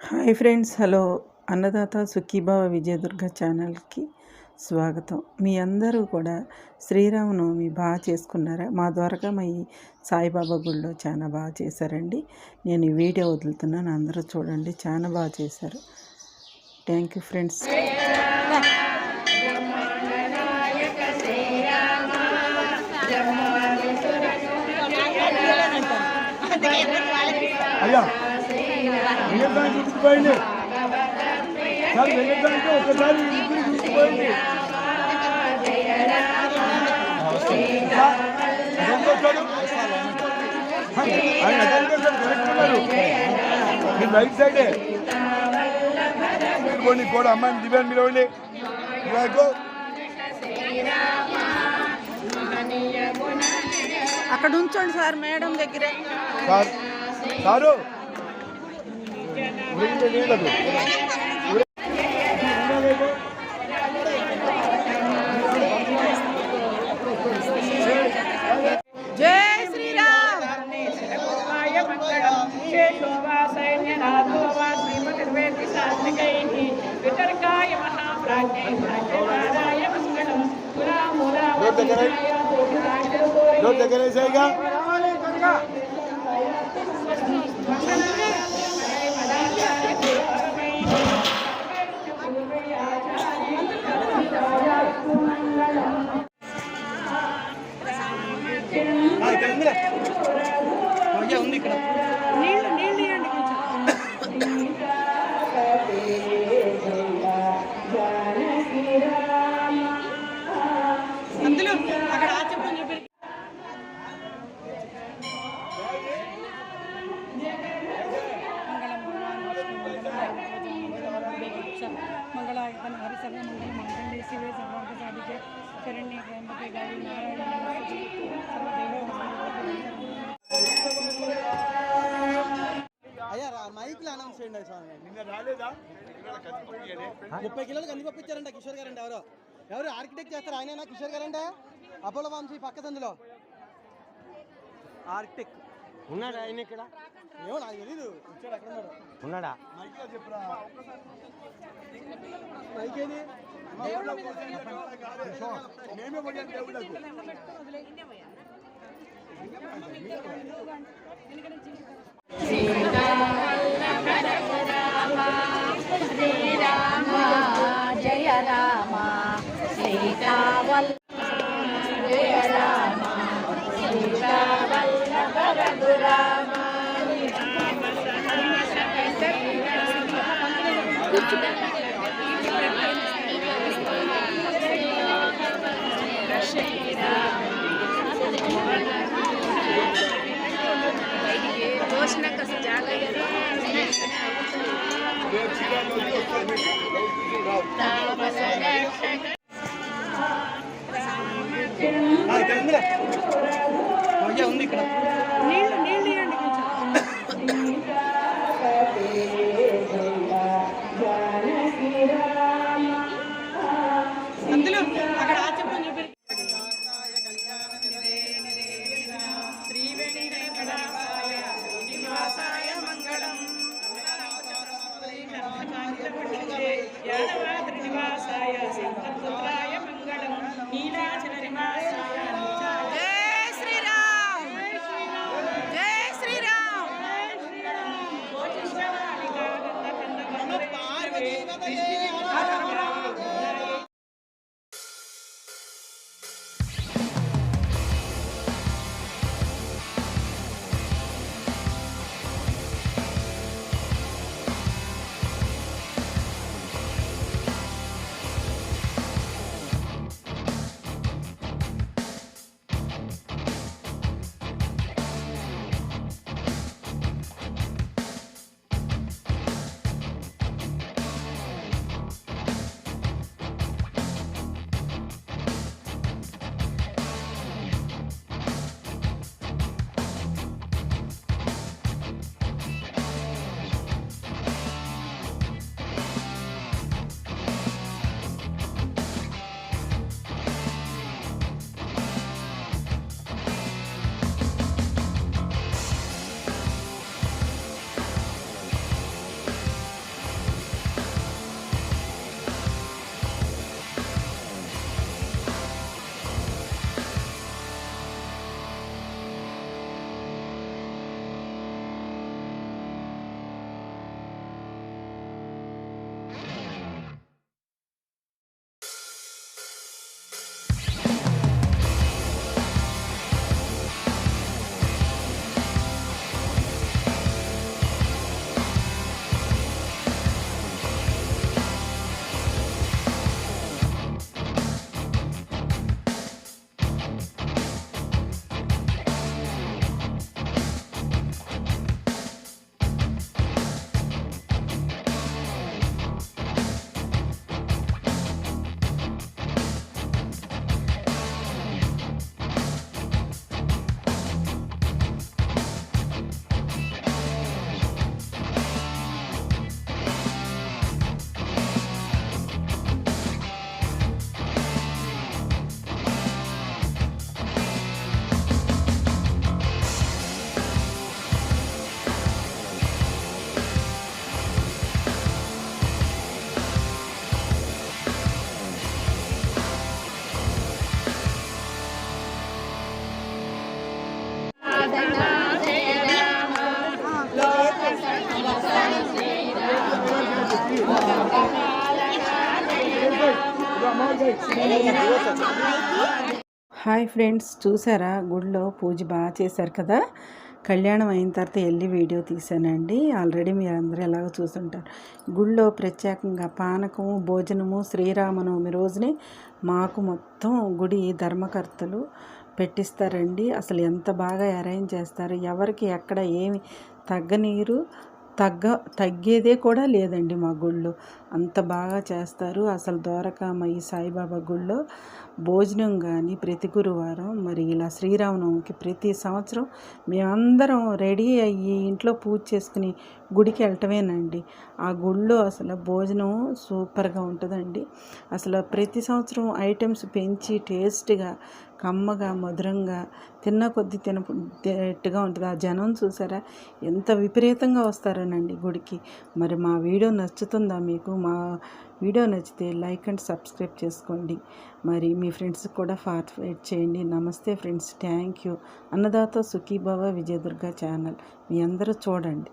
Hi friends, hello. Annadata Sukhibhava Vijayadurga ఛానల్కి స్వాగతం. మీ అందరూ కూడా శ్రీరామనవమి బాగా చేసుకున్నారా? మా ద్వారకామయి సాయిబాబా గుడిలో చాలా బాగా చేశారండి. నేను ఈ వీడియో వదులుతున్నాను, అందరూ చూడండి. చాలా బాగా చేశారు. Thank you friends. అయ్యా వెంకటరాజు గుర్తుపోయింది సార్, వెంకటరాజు ఒకసారి గుర్తుపోయింది. ఆయన కరెక్టున్నారు, మీరు రైట్ సైడే పోండి. కూడా అమ్మాయిని దివ్యాన్ని పిలవండి. అక్కడ ఉంచండి సార్, మేడం దగ్గరే. సార్ సారు జై శ్రీరామ్. దగ్గర వేసాయిగా ఉంది ఇక్కడ నీళ్ళు ఇవ్వండి అందులో అక్కడ చెప్పని చెప్పి మంగళాయతన హరిసర్వ మంగళ మంగళే శివే సర్వార్థ సాధికే శరణ్య త్రయంబకే గౌరీ నారాయణ అయ్యా మైక్లో అనౌన్స్ చేయండి స్వామి. నిన్న రాలేదా? 30 కిలోలు కంది పంపించారంట కిషోర్ గారండి. ఎవరు ఆర్కిటెక్ట్ చేస్తారు? ఆయనైనా కిషోర్ గారంటే అపోలో వంశీ పక్క సందులో ఆర్కిటెక్ట్ ఉన్నాడా ఆయన ఇక్కడ? ఏమో నాకు తెలీదు. వచ్చాడు, అక్కడ ఉన్నాడా? మైక్లో చెప్పరా. మైక్ ఏది? మేమే పోయాం దేవుళ్ళకు. శ్రీరామ జయ రామ సీతావల్లభ జయ రామ సీతావల్లభ రఘురామ. ఉంది ఇక్కడ నీళ్ళు ఇవ్వండి అందులో అక్కడ చెప్పని చెప్పి శ్రీ వెంకటేశ్వరాయ శ్రీనివాసాయ మంగళం యాదవాద్రి నివాసాయ హాయ్ ఫ్రెండ్స్, చూసారా గుడిలో పూజ బాగా చేశారు కదా. కళ్యాణం అయిన తర్వాత వెళ్ళి వీడియో తీశానండి. ఆల్రెడీ మీరు అందరూ ఎలాగో చూసుంటారు. గుడిలో ప్రత్యేకంగా పానకము, భోజనము శ్రీరామనవమి రోజునే మాకు మొత్తం గుడి ధర్మకర్తలు పెట్టిస్తారండి. అసలు ఎంత బాగా అరేంజ్ చేస్తారు. ఎవరికి ఎక్కడ ఏమి తగ్గనీరు, తగ్గేదే కూడా లేదండి. మా గుళ్ళో అంత బాగా చేస్తారు. అసలు ద్వారకామ ఈ సాయిబాబా గుళ్ళో భోజనం కానీ ప్రతి గురువారం మరి ఇలా శ్రీరామనవమికి ప్రతి సంవత్సరం మేమందరం రెడీ అయ్యి ఇంట్లో పూజ చేసుకుని గుడికి వెళ్ళటమేనండి. ఆ గుళ్ళో అసలు భోజనం సూపర్గా ఉంటుందండి. అసలు ప్రతి సంవత్సరం ఐటమ్స్ పెంచి టేస్ట్గా, కమ్మగా, మధురంగా, తిన్న కొద్దీ తినట్టుగా ఉంటుంది. ఆ జనం చూసారా ఎంత విపరీతంగా వస్తారోనండి గుడికి. మరి మా వీడియో నచ్చుతుందా మీకు? మా వీడియో నచ్చితే లైక్ అండ్ సబ్స్క్రైబ్ చేసుకోండి. మరి మీ ఫ్రెండ్స్కి కూడా ఫార్వర్డ్ చేయండి. నమస్తే friends, thank you. Annadata Sukhibhava Vijayadurga channel మీ అందరూ చూడండి.